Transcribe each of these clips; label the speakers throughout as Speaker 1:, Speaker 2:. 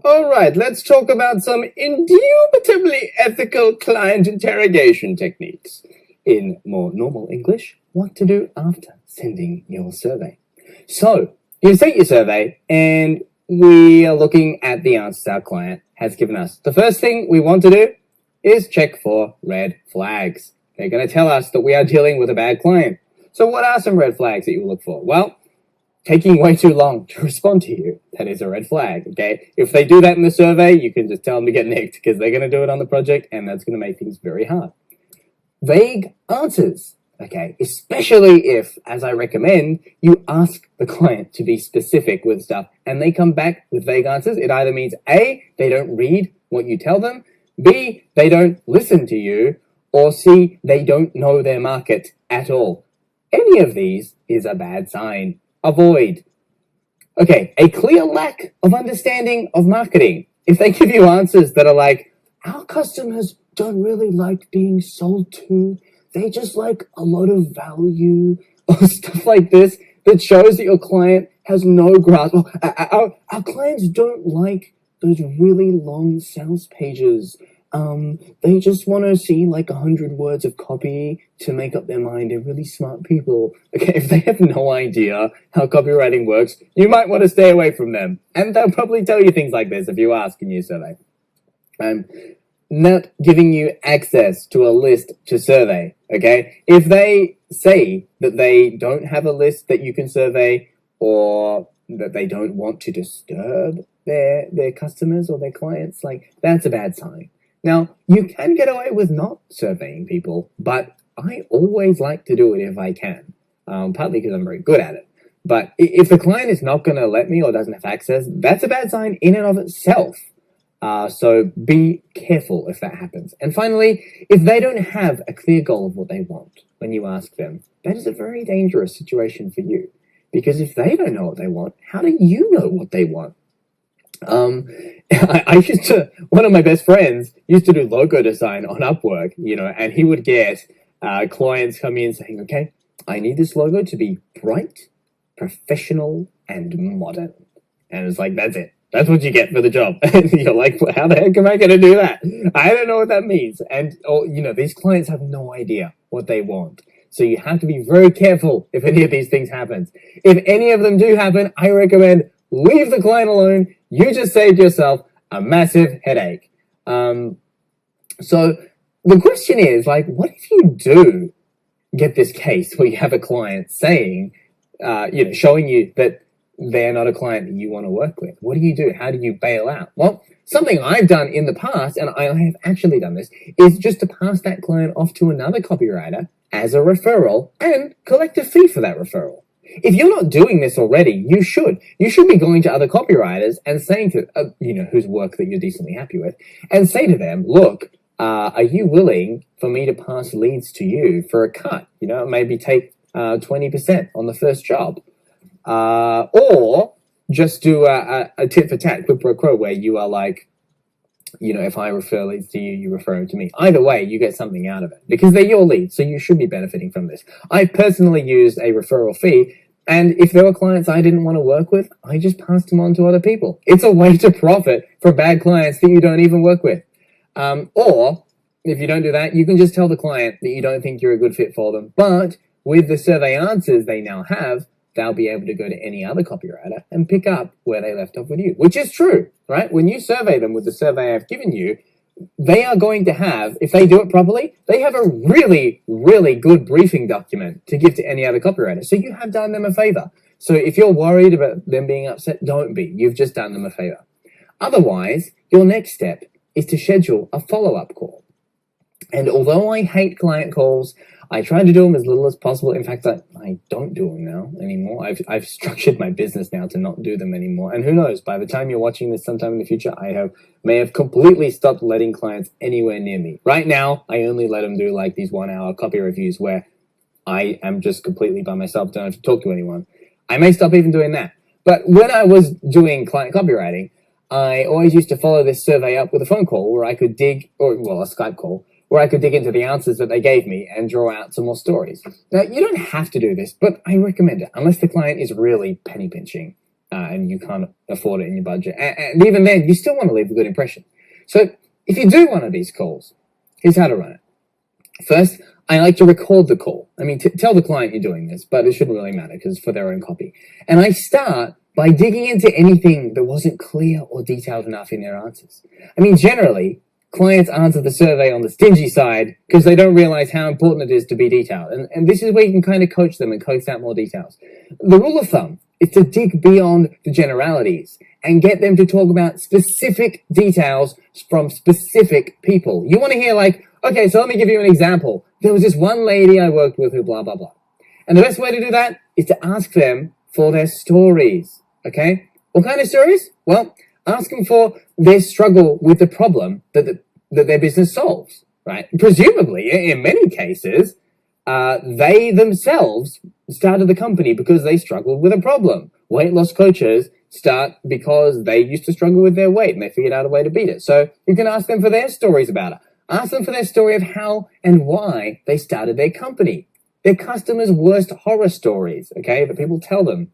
Speaker 1: All right, let's talk about some indubitably ethical client interrogation techniques. In more normal English, what to do after sending your survey. So, you sent your survey, and we are looking at the answers our client has given us. The first thing we want to do is check for red flags. They're going to tell us that we are dealing with a bad client. So what are some red flags that you look for? Well, taking way too long to respond to you, that is a red flag, okay? If they do that in the survey, you can just tell them to get nicked because they're going to do it on the project, and that's going to make things very hard. Vague answers, okay? Especially if, as I recommend, you ask the client to be specific with stuff and they come back with vague answers. It either means A, they don't read what you tell them, B, they don't listen to you, or C, they don't know their market at all. Any of these is a bad sign. Avoid. Okay, a clear lack of understanding of marketing. If they give you answers that are like, our customers don't really like being sold to, they just like a lot of value, or stuff like this, that shows that your client has no grasp. Our clients don't like those really long sales pages. They just want to see like 100 words of copy to make up their mind. They're really smart people. Okay, if they have no idea how copywriting works, you might want to stay away from them. And they'll probably tell you things like this if you ask in your survey. Not giving you access to a list to survey, okay? If they say that they don't have a list that you can survey, or that they don't want to disturb their customers or their clients, like, that's a bad sign. Now, you can get away with not surveying people, but I always like to do it if I can, partly because I'm very good at it. But if the client is not going to let me or doesn't have access, that's a bad sign in and of itself. So be careful if that happens. And finally, if they don't have a clear goal of what they want when you ask them, that is a very dangerous situation for you. Because if they don't know what they want, how do you know what they want? One of my best friends used to do logo design on Upwork, and he would get clients come in saying, okay, I need this logo to be bright, professional, and modern. And it's like, that's it. That's what you get for the job. And you're like, well, how the heck am I going to do that? I don't know what that means. And, these clients have no idea what they want. So you have to be very careful if any of these things happens. If any of them do happen, I recommend leave the client alone. You just saved yourself a massive headache. So the question is, like, what if you do get this case where you have a client saying, showing you that they're not a client that you want to work with? What do you do? How do you bail out? Well, something I've done in the past, and I have actually done this, is just to pass that client off to another copywriter as a referral and collect a fee for that referral. If you're not doing this already, you should. You should be going to other copywriters and saying to, whose work that you're decently happy with, and say to them, look, are you willing for me to pass leads to you for a cut? Maybe take 20% on the first job. Or just do a tit for tat, quid pro quo, where you are like, if I refer leads to you, you refer them to me. Either way, you get something out of it because they're your leads, so you should be benefiting from this. I personally used a referral fee, and if there were clients I didn't want to work with, I just passed them on to other people. It's a way to profit from bad clients that you don't even work with. Or if you don't do that, you can just tell the client that you don't think you're a good fit for them. But with the survey answers they now have, they'll be able to go to any other copywriter and pick up where they left off with you, which is true, right? When you survey them with the survey I've given you, they are going to have, if they do it properly, they have a really, really good briefing document to give to any other copywriter. So you have done them a favor. So if you're worried about them being upset, don't be. You've just done them a favor. Otherwise, your next step is to schedule a follow-up call. And although I hate client calls, I try to do them as little as possible. In fact, I don't do them now anymore. I've structured my business now to not do them anymore. And who knows, by the time you're watching this sometime in the future, I may have completely stopped letting clients anywhere near me. Right now, I only let them do like these 1-hour copy reviews where I am just completely by myself, don't have to talk to anyone. I may stop even doing that. But when I was doing client copywriting, I always used to follow this survey up with a phone call where I could a Skype call, where I could dig into the answers that they gave me and draw out some more stories. Now, you don't have to do this, but I recommend it, unless the client is really penny pinching. and you can't afford it in your budget. And even then, you still want to leave a good impression. So if you do one of these calls, here's how to run it. First, I like to record the call. I mean, tell the client you're doing this, but it shouldn't really matter because it's for their own copy. And I start by digging into anything that wasn't clear or detailed enough in their answers. I mean, generally, clients answer the survey on the stingy side because they don't realize how important it is to be detailed. And this is where you can kind of coach them and coax out more details. The rule of thumb is to dig beyond the generalities and get them to talk about specific details from specific people. You want to hear like, okay, so let me give you an example. There was this one lady I worked with who blah, blah, blah. And the best way to do that is to ask them for their stories, okay? What kind of stories? Well, ask them for their struggle with the problem that their business solves, right? Presumably, in many cases, they themselves started the company because they struggled with a problem. Weight loss coaches start because they used to struggle with their weight and they figured out a way to beat it. So you can ask them for their stories about it. Ask them for their story of how and why they started their company. Their customers' worst horror stories, okay, that people tell them,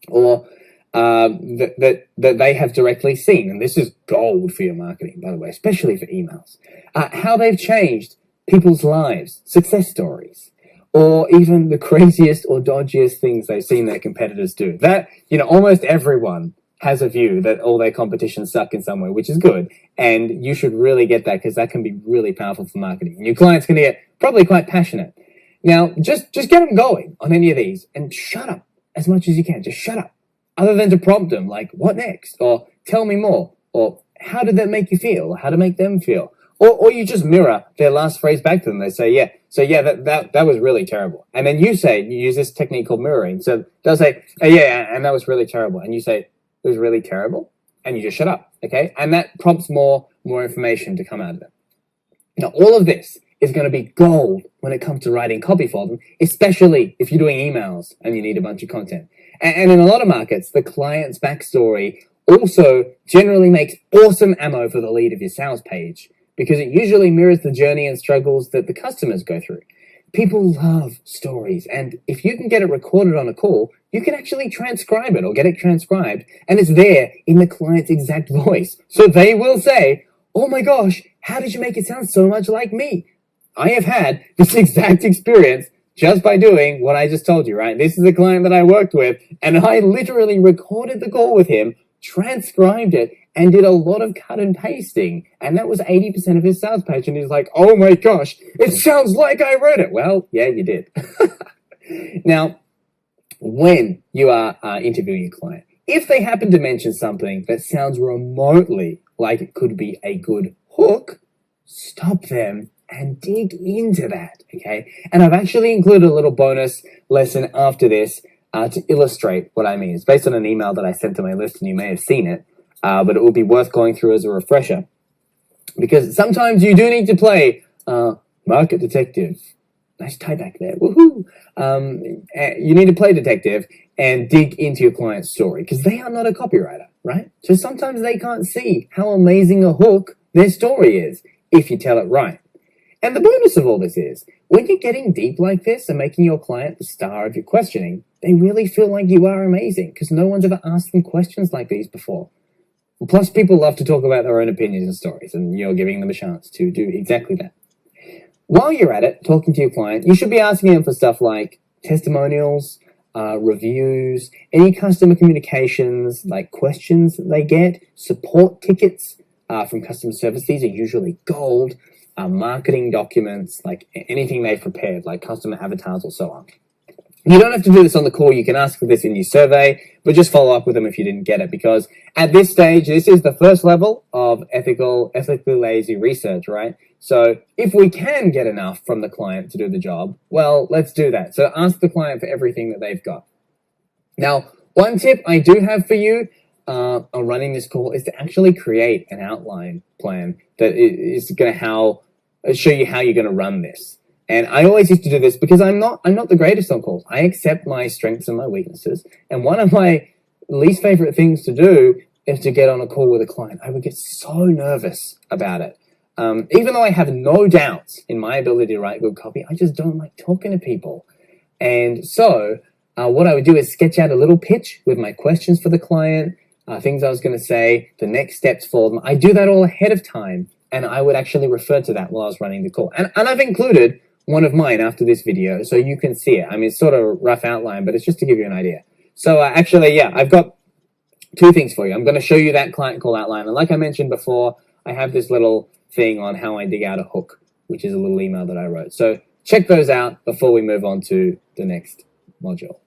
Speaker 1: or that they have directly seen. And this is gold for your marketing, by the way, especially for emails. How they've changed people's lives, success stories, or even the craziest or dodgiest things they've seen their competitors do. That, almost everyone has a view that all their competition suck in some way, which is good. And you should really get that because that can be really powerful for marketing. And your client's going to get probably quite passionate. Now, just get them going on any of these and shut up as much as you can. Just shut up. Other than to prompt them like, what next? Or tell me more. Or how did that make you feel? Or how to make them feel? Or you just mirror their last phrase back to them. They say, yeah. So yeah, that was really terrible. And then you use this technique called mirroring. So they'll say, oh, yeah, and that was really terrible. And you say, it was really terrible, and you just shut up, okay? And that prompts more information to come out of it. Now, all of this is going to be gold when it comes to writing copy for them, especially if you're doing emails and you need a bunch of content. And in a lot of markets, the client's backstory also generally makes awesome ammo for the lead of your sales page because it usually mirrors the journey and struggles that the customers go through. People love stories, and if you can get it recorded on a call, you can actually transcribe it or get it transcribed, and it's there in the client's exact voice. So they will say, oh my gosh, how did you make it sound so much like me? I have had this exact experience just by doing what I just told you, right? This is a client that I worked with, and I literally recorded the call with him, transcribed it, and did a lot of cut and pasting. And that was 80% of his sales page. And he's like, oh my gosh, it sounds like I wrote it. Well, yeah, you did. Now, when you are interviewing a client, if they happen to mention something that sounds remotely like it could be a good hook, stop them and dig into that, okay? And I've actually included a little bonus lesson after this to illustrate what I mean. It's based on an email that I sent to my list, and you may have seen it. But it will be worth going through as a refresher because sometimes you do need to play market detective. Nice tie back there. Woohoo! You need to play detective and dig into your client's story because they are not a copywriter, right? So sometimes they can't see how amazing a hook their story is if you tell it right. And the bonus of all this is when you're getting deep like this and making your client the star of your questioning, they really feel like you are amazing because no one's ever asked them questions like these before. Plus, people love to talk about their own opinions and stories, and you're giving them a chance to do exactly that. While you're at it, talking to your client, you should be asking them for stuff like testimonials, reviews, any customer communications, like questions that they get, support tickets from customer service. These are usually gold, marketing documents, like anything they've prepared, like customer avatars or so on. You don't have to do this on the call. You can ask for this in your survey, but just follow up with them if you didn't get it, because at this stage, this is the first level of ethically lazy research, right? So if we can get enough from the client to do the job, well, let's do that. So ask the client for everything that they've got. Now, one tip I do have for you on running this call is to actually create an outline plan that is going to show you how you're going to run this. And I always used to do this because I'm not the greatest on calls. I accept my strengths and my weaknesses. And one of my least favorite things to do is to get on a call with a client. I would get so nervous about it. Even though I have no doubts in my ability to write good copy, I just don't like talking to people. And so what I would do is sketch out a little pitch with my questions for the client, things I was going to say, the next steps for them. I do that all ahead of time, and I would actually refer to that while I was running the call. And I've included one of mine after this video, so you can see it. I mean, it's sort of a rough outline, but it's just to give you an idea. So actually, yeah, I've got two things for you. I'm going to show you that client call outline. And like I mentioned before, I have this little thing on how I dig out a hook, which is a little email that I wrote. So check those out before we move on to the next module.